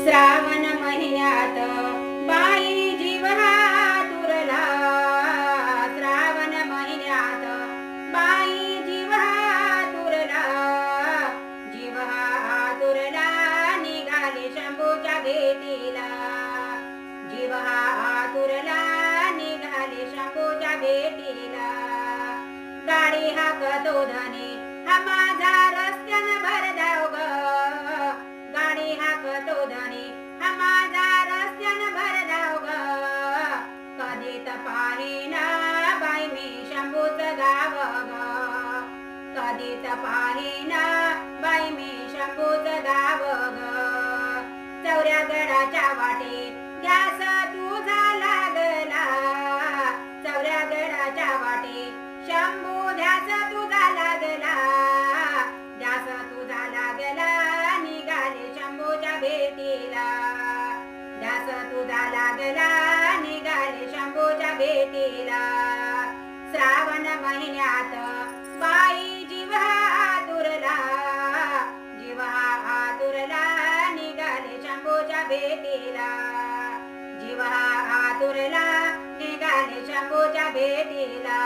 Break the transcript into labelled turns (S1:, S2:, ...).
S1: श्रावण महिन्यात बाई जीव हातुरला, श्रावण महिन्यात बाई जीव हातुरला, जीव हातुरला निघाले शंभूच्या भेटीला, जीव हातुरला निघाले शंभूच्या भेटीला. गाडी हाकतो धनी हा माझा रस्त्यानं भरधाव ग, गाडी हाकतो धनी हा माझा रस्त्यानं भरधाव ग. कधी त पाहिना बाई मी शंभूचं गाव ग, कधी त पाहिना बाई मी शंभूचं गाव ग. चौऱ्या गडाच्या वाटे ध्यास तुझा लागला, चौऱ्या गडाच्या वाटे शंभू ध्यास तुझा लागला, ध्यास तुझा लागला निघाले शंभूच्या भेटीला, ध्यास तुझा लागला निघाले शंभूच्या भेटीला. श्रावण महिन्यात बाई जीव हातुरला, जीव हातुरला निघाले शंभूच्या भेटीला, जीव हातुरला निघाले शंभूच्या भेटीला.